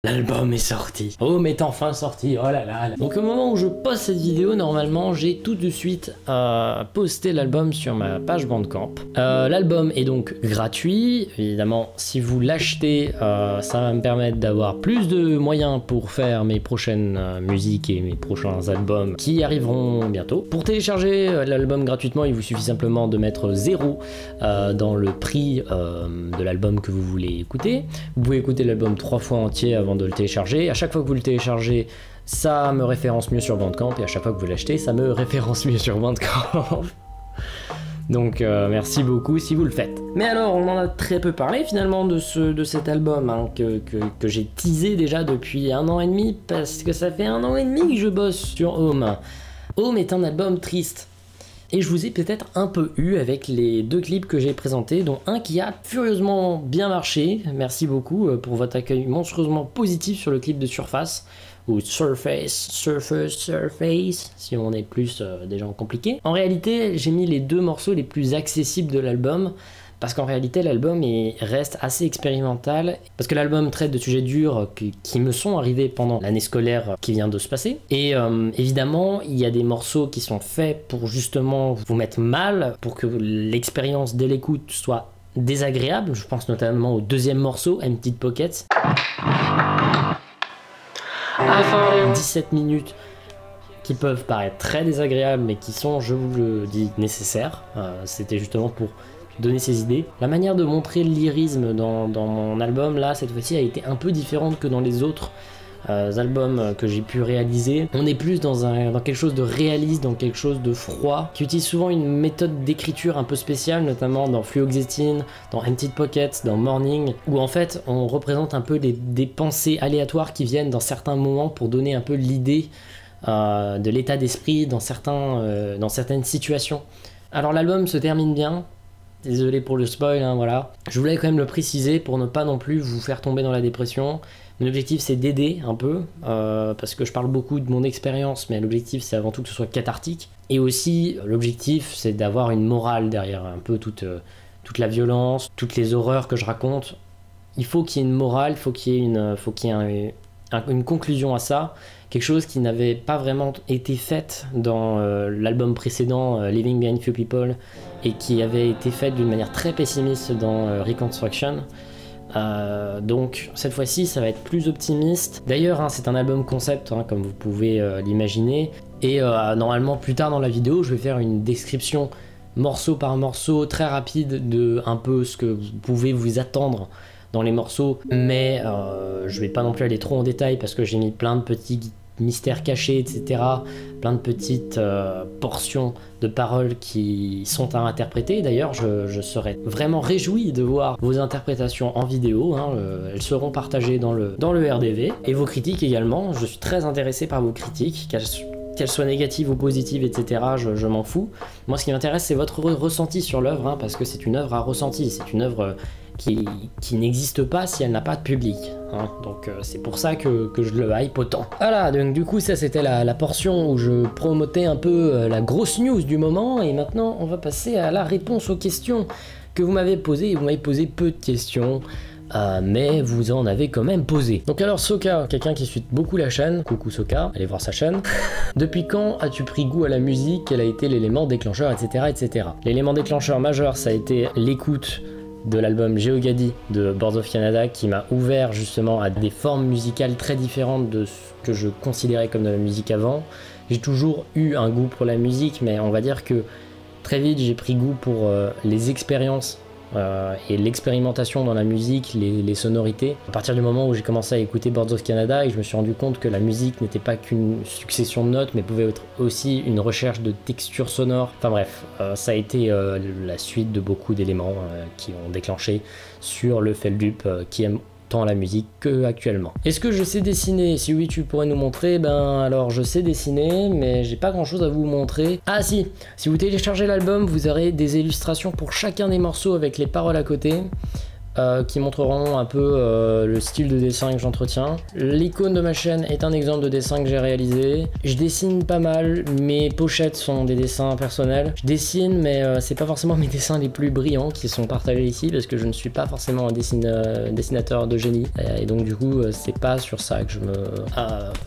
L'album est sorti. Oh, mais est enfin sorti. Oh là là. Donc au moment où je poste cette vidéo, normalement, j'ai tout de suite posté l'album sur ma page Bandcamp. L'album est donc gratuit. Évidemment, si vous l'achetez, ça va me permettre d'avoir plus de moyens pour faire mes prochaines musiques et mes prochains albums qui arriveront bientôt. Pour télécharger l'album gratuitement, il vous suffit simplement de mettre 0 dans le prix de l'album que vous voulez écouter. Vous pouvez écouter l'album 3 fois entier avant de le télécharger. À chaque fois que vous le téléchargez, ça me référence mieux sur Bandcamp, et à chaque fois que vous l'achetez, ça me référence mieux sur Bandcamp. Donc merci beaucoup si vous le faites. Mais alors, on en a très peu parlé finalement de cet album hein, que j'ai teasé déjà depuis 1 an et demi, parce que ça fait 1 an et demi que je bosse sur Home. Home est un album triste. Et je vous ai peut-être un peu eu avec les 2 clips que j'ai présentés, dont un qui a furieusement bien marché. Merci beaucoup pour votre accueil monstrueusement positif sur le clip de Surface, ou Surface, si on est plus des gens compliqués. En réalité, j'ai mis les 2 morceaux les plus accessibles de l'album, parce qu'en réalité l'album reste assez expérimental, parce que l'album traite de sujets durs qui me sont arrivés pendant l'année scolaire qui vient de se passer, et évidemment il y a des morceaux qui sont faits pour justement vous mettre mal, pour que l'expérience dès l'écoute soit désagréable. Je pense notamment au 2e morceau, Empty Pockets. 17 minutes qui peuvent paraître très désagréables, mais qui sont, je vous le dis, nécessaires. C'était justement pour donner ses idées. La manière de montrer le lyrisme dans mon album, là, cette fois-ci, a été un peu différente que dans les autres albums que j'ai pu réaliser. On est plus dans quelque chose de réaliste, dans quelque chose de froid, qui utilise souvent une méthode d'écriture un peu spéciale, notamment dans Fluoxetine, dans Empty Pockets, dans Morning, où en fait on représente un peu des pensées aléatoires qui viennent dans certains moments pour donner un peu l'idée de l'état d'esprit dans certaines situations. Alors l'album se termine bien. Désolé pour le spoil, hein, voilà. Je voulais quand même le préciser pour ne pas non plus vous faire tomber dans la dépression. Mon objectif c'est d'aider un peu, parce que je parle beaucoup de mon expérience, mais l'objectif c'est avant tout que ce soit cathartique. Et aussi l'objectif c'est d'avoir une morale derrière un peu toute la violence, toutes les horreurs que je raconte. Il faut qu'il y ait une morale, il faut qu'il y ait une conclusion à ça. Quelque chose qui n'avait pas vraiment été fait dans l'album précédent, Living Behind Few People, et qui avait été fait d'une manière très pessimiste dans Reconstruction. Donc cette fois-ci ça va être plus optimiste. D'ailleurs hein, c'est un album concept hein, comme vous pouvez l'imaginer, et normalement plus tard dans la vidéo je vais faire une description morceau par morceau très rapide de un peu ce que vous pouvez vous attendre dans les morceaux, mais je vais pas non plus aller trop en détail parce que j'ai mis plein de petits mystères cachés, etc. Plein de petites portions de paroles qui sont à interpréter. D'ailleurs, je serais vraiment réjoui de voir vos interprétations en vidéo. Hein. Elles seront partagées dans le RDV. Et vos critiques également. Je suis très intéressé par vos critiques, qu'elles soient négatives ou positives, etc. Je m'en fous. Moi, ce qui m'intéresse, c'est votre ressenti sur l'œuvre, hein, parce que c'est une œuvre à ressenti. C'est une œuvre qui n'existe pas si elle n'a pas de public. Hein. Donc c'est pour ça que je le hype autant. Voilà, donc du coup ça c'était la portion où je promotais un peu la grosse news du moment, et maintenant on va passer à la réponse aux questions que vous m'avez posées. Vous m'avez posé peu de questions, mais vous en avez quand même posé. Donc alors Soka, quelqu'un qui suit beaucoup la chaîne, coucou Soka, allez voir sa chaîne. Depuis quand as-tu pris goût à la musique? Quel a été l'élément déclencheur, etc. etc. L'élément déclencheur majeur, ça a été l'écoute de l'album Geogadi de Boards of Canada, qui m'a ouvert justement à des formes musicales très différentes de ce que je considérais comme de la musique avant. J'ai toujours eu un goût pour la musique, mais on va dire que très vite j'ai pris goût pour les expériences et l'expérimentation dans la musique, les sonorités. À partir du moment où j'ai commencé à écouter Boards of Canada, et je me suis rendu compte que la musique n'était pas qu'une succession de notes, mais pouvait être aussi une recherche de textures sonores. Enfin bref, ça a été la suite de beaucoup d'éléments qui ont déclenché sur le Feldup qui aime tant la musique que actuellement. Est-ce que je sais dessiner? Si oui, tu pourrais nous montrer. Ben alors je sais dessiner, mais j'ai pas grand chose à vous montrer. Ah si vous téléchargez l'album, vous aurez des illustrations pour chacun des morceaux avec les paroles à côté. qui montreront un peu le style de dessin que j'entretiens. L'icône de ma chaîne est un exemple de dessin que j'ai réalisé. Je dessine pas mal, mes pochettes sont des dessins personnels. Je dessine, mais c'est pas forcément mes dessins les plus brillants qui sont partagés ici, parce que je ne suis pas forcément un dessinateur de génie. Et donc du coup, c'est pas sur ça que je me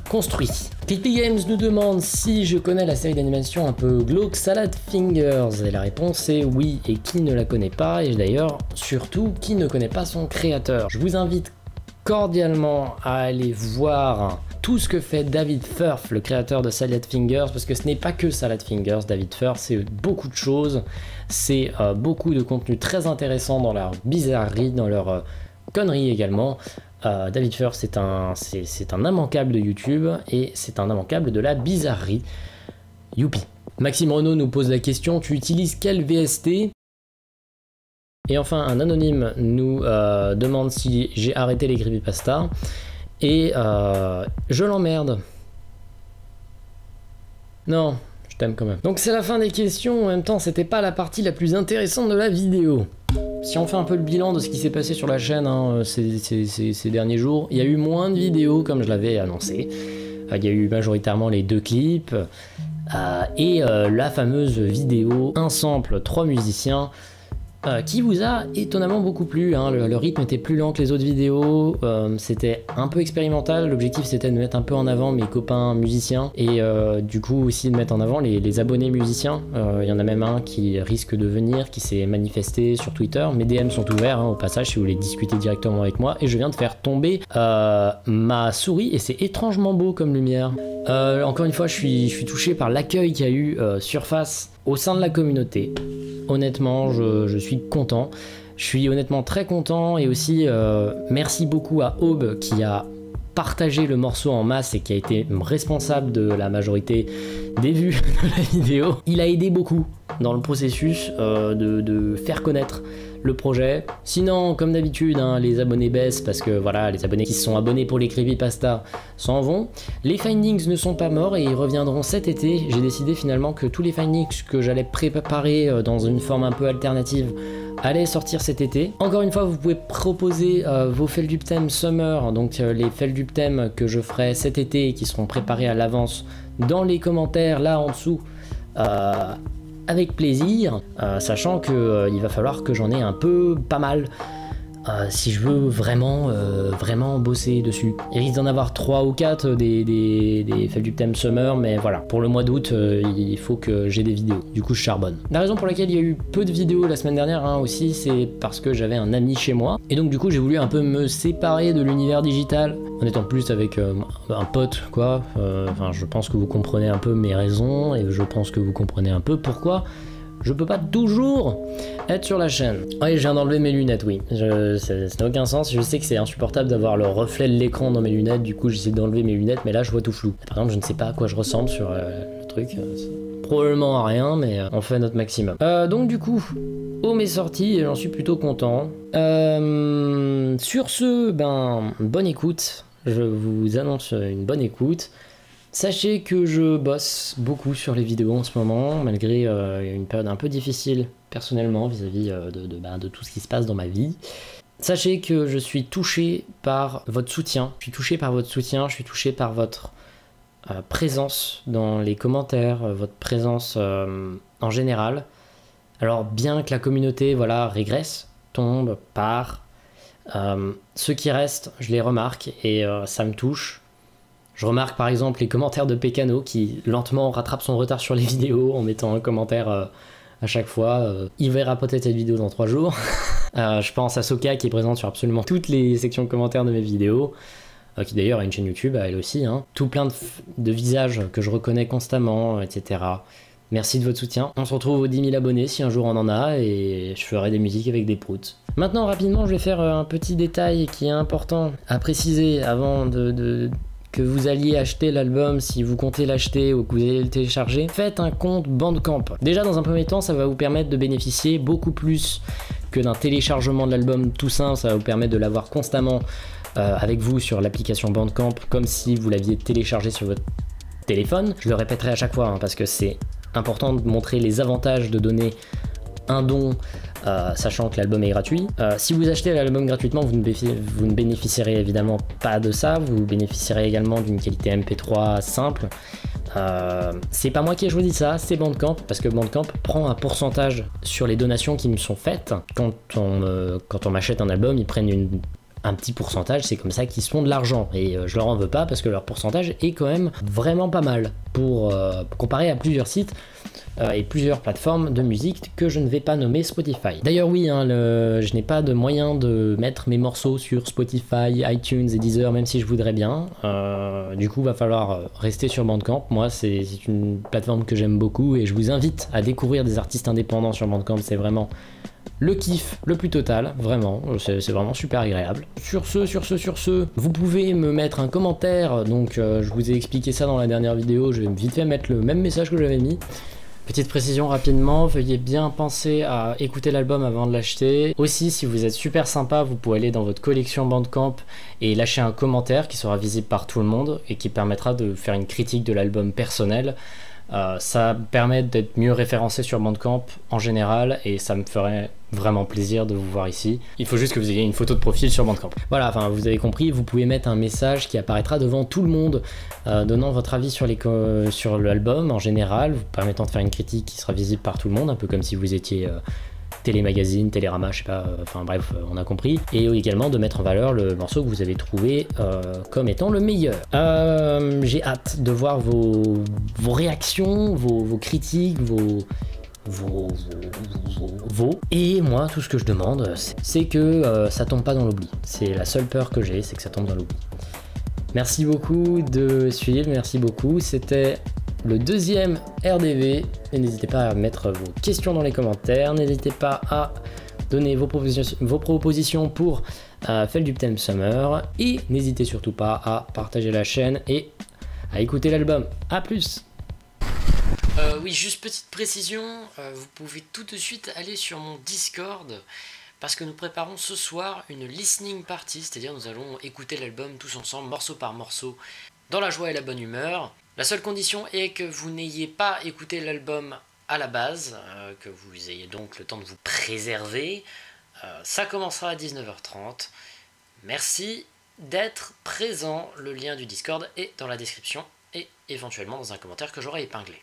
construis. Clippy Games nous demande si je connais la série d'animation un peu glauque Salad Fingers, et la réponse est oui, et qui ne la connaît pas, et d'ailleurs surtout qui ne connaît pas son créateur. Je vous invite cordialement à aller voir tout ce que fait David Firth, le créateur de Salad Fingers, parce que ce n'est pas que Salad Fingers, David Firth, c'est beaucoup de choses, c'est beaucoup de contenu très intéressant dans leur bizarrerie, dans leur conneries également. David Firth, c'est un immanquable de YouTube, et c'est un immanquable de la bizarrerie. Youpi. Maxime Renaud nous pose la question, tu utilises quel VST? Et enfin, un anonyme nous demande si j'ai arrêté les creepypasta. Et je l'emmerde. Non, je t'aime quand même. Donc c'est la fin des questions, en même temps c'était pas la partie la plus intéressante de la vidéo. Si on fait un peu le bilan de ce qui s'est passé sur la chaîne ces derniers jours, il y a eu moins de vidéos comme je l'avais annoncé. Il y a eu majoritairement les 2 clips et la fameuse vidéo un sample 3 musiciens qui vous a étonnamment beaucoup plu, hein. Le rythme était plus lent que les autres vidéos, c'était un peu expérimental, l'objectif c'était de mettre un peu en avant mes copains musiciens et du coup aussi de mettre en avant les abonnés musiciens. Il y en a même un qui risque de venir, qui s'est manifesté sur Twitter. Mes DM sont ouverts, hein, au passage, si vous voulez discuter directement avec moi, et je viens de faire tomber ma souris et c'est étrangement beau comme lumière. Encore une fois, je suis touché par l'accueil qu'il y a eu Surface au sein de la communauté. Honnêtement, je suis content. Je suis honnêtement très content et aussi merci beaucoup à Aube qui a partagé le morceau en masse et qui a été responsable de la majorité des vues de la vidéo. Il a aidé beaucoup dans le processus de faire connaître le projet. Sinon, comme d'habitude, hein, les abonnés baissent parce que voilà, les abonnés qui se sont abonnés pour les creepypasta s'en vont. Les findings ne sont pas morts et ils reviendront cet été. J'ai décidé finalement que tous les findings que j'allais préparer dans une forme un peu alternative allaient sortir cet été. Encore une fois, vous pouvez proposer vos Felduptem Summer, donc les Felduptem que je ferai cet été et qui seront préparés à l'avance dans les commentaires là en dessous. Avec plaisir, sachant que il va falloir que j'en ai un peu pas mal si je veux vraiment bosser dessus. Il risque d'en avoir 3 ou 4 des Felduptem Summer, mais voilà, pour le mois d'août, il faut que j'ai des vidéos. Du coup, je charbonne. La raison pour laquelle il y a eu peu de vidéos la semaine dernière aussi, c'est parce que j'avais un ami chez moi, et donc du coup, j'ai voulu un peu me séparer de l'univers digital, en étant plus avec un pote, quoi. Enfin, je pense que vous comprenez un peu mes raisons, et je pense que vous comprenez un peu pourquoi je peux pas toujours être sur la chaîne. Ouais, je viens d'enlever mes lunettes, oui. Ça n'a aucun sens. Je sais que c'est insupportable d'avoir le reflet de l'écran dans mes lunettes. Du coup, j'essaie d'enlever mes lunettes, mais là, je vois tout flou. Par exemple, je ne sais pas à quoi je ressemble sur le truc. Probablement à rien, mais on fait notre maximum. Donc, du coup, Home est sorti et j'en suis plutôt content. Sur ce, bonne écoute. Je vous annonce une bonne écoute. Sachez que je bosse beaucoup sur les vidéos en ce moment, malgré une période un peu difficile personnellement vis-à-vis de tout ce qui se passe dans ma vie. Sachez que je suis touché par votre soutien. Je suis touché par votre soutien, je suis touché par votre présence dans les commentaires, votre présence en général. Alors bien que la communauté régresse, tombe, part, ceux qui restent, je les remarque et ça me touche. Je remarque par exemple les commentaires de Pekano qui lentement rattrape son retard sur les vidéos en mettant un commentaire à chaque fois. Il verra peut-être cette vidéo dans 3 jours. Je pense à Soka qui est présente sur absolument toutes les sections de commentaires de mes vidéos, qui d'ailleurs a une chaîne YouTube elle aussi. Hein. Tout plein de visages que je reconnais constamment, etc. Merci de votre soutien. On se retrouve aux 10 000 abonnés si un jour on en a et je ferai des musiques avec des proutes. Maintenant rapidement je vais faire un petit détail qui est important à préciser avant que vous alliez acheter l'album, si vous comptez l'acheter ou que vous allez le télécharger, faites un compte Bandcamp. Déjà dans un premier temps, ça va vous permettre de bénéficier beaucoup plus que d'un téléchargement de l'album tout simple, ça va vous permettre de l'avoir constamment avec vous sur l'application Bandcamp, comme si vous l'aviez téléchargé sur votre téléphone. Je le répéterai à chaque fois, hein, parce que c'est important de montrer les avantages de donner un don, sachant que l'album est gratuit. Si vous achetez l'album gratuitement, vous ne bénéficierez évidemment pas de ça, vous bénéficierez également d'une qualité MP3 simple. C'est pas moi qui ai choisi ça, c'est Bandcamp, parce que Bandcamp prend un pourcentage sur les donations qui me sont faites. Quand on m'achète un album, ils prennent un petit pourcentage, c'est comme ça qu'ils se font de l'argent, et je leur en veux pas parce que leur pourcentage est quand même vraiment pas mal pour comparer à plusieurs sites et plusieurs plateformes de musique que je ne vais pas nommer Spotify. D'ailleurs oui, hein, je n'ai pas de moyen de mettre mes morceaux sur Spotify, iTunes et Deezer, même si je voudrais bien. Du coup va falloir rester sur Bandcamp. Moi c'est une plateforme que j'aime beaucoup et je vous invite à découvrir des artistes indépendants sur Bandcamp, c'est vraiment le kiff le plus total, vraiment, c'est vraiment super agréable. Sur ce, vous pouvez me mettre un commentaire, donc je vous ai expliqué ça dans la dernière vidéo, je vais vite fait mettre le même message que j'avais mis. Petite précision rapidement, veuillez bien penser à écouter l'album avant de l'acheter. Aussi, si vous êtes super sympa, vous pouvez aller dans votre collection Bandcamp et lâcher un commentaire qui sera visible par tout le monde et qui permettra de faire une critique de l'album personnel. Ça permet d'être mieux référencé sur Bandcamp en général et ça me ferait vraiment plaisir de vous voir ici. Il faut juste que vous ayez une photo de profil sur Bandcamp. Voilà, enfin vous avez compris, vous pouvez mettre un message qui apparaîtra devant tout le monde, donnant votre avis sur l'album en général, vous permettant de faire une critique qui sera visible par tout le monde, un peu comme si vous étiez Télémagazine, Télérama, je sais pas, enfin bref, on a compris. Et également de mettre en valeur le morceau que vous avez trouvé comme étant le meilleur. J'ai hâte de voir vos réactions, vos critiques, Et moi, tout ce que je demande, c'est que ça tombe pas dans l'oubli. C'est la seule peur que j'ai, c'est que ça tombe dans l'oubli. Merci beaucoup de suivre, merci beaucoup. C'était le deuxième RDV, et n'hésitez pas à mettre vos questions dans les commentaires, n'hésitez pas à donner vos propositions pour Felduptem Summer, et n'hésitez surtout pas à partager la chaîne et à écouter l'album. A plus. Oui, juste petite précision, vous pouvez tout de suite aller sur mon Discord, parce que nous préparons ce soir une listening party, c'est-à-dire nous allons écouter l'album tous ensemble, morceau par morceau, dans la joie et la bonne humeur. La seule condition est que vous n'ayez pas écouté l'album à la base, que vous ayez donc le temps de vous préserver. Ça commencera à 19h30. Merci d'être présent, le lien du Discord est dans la description et éventuellement dans un commentaire que j'aurai épinglé.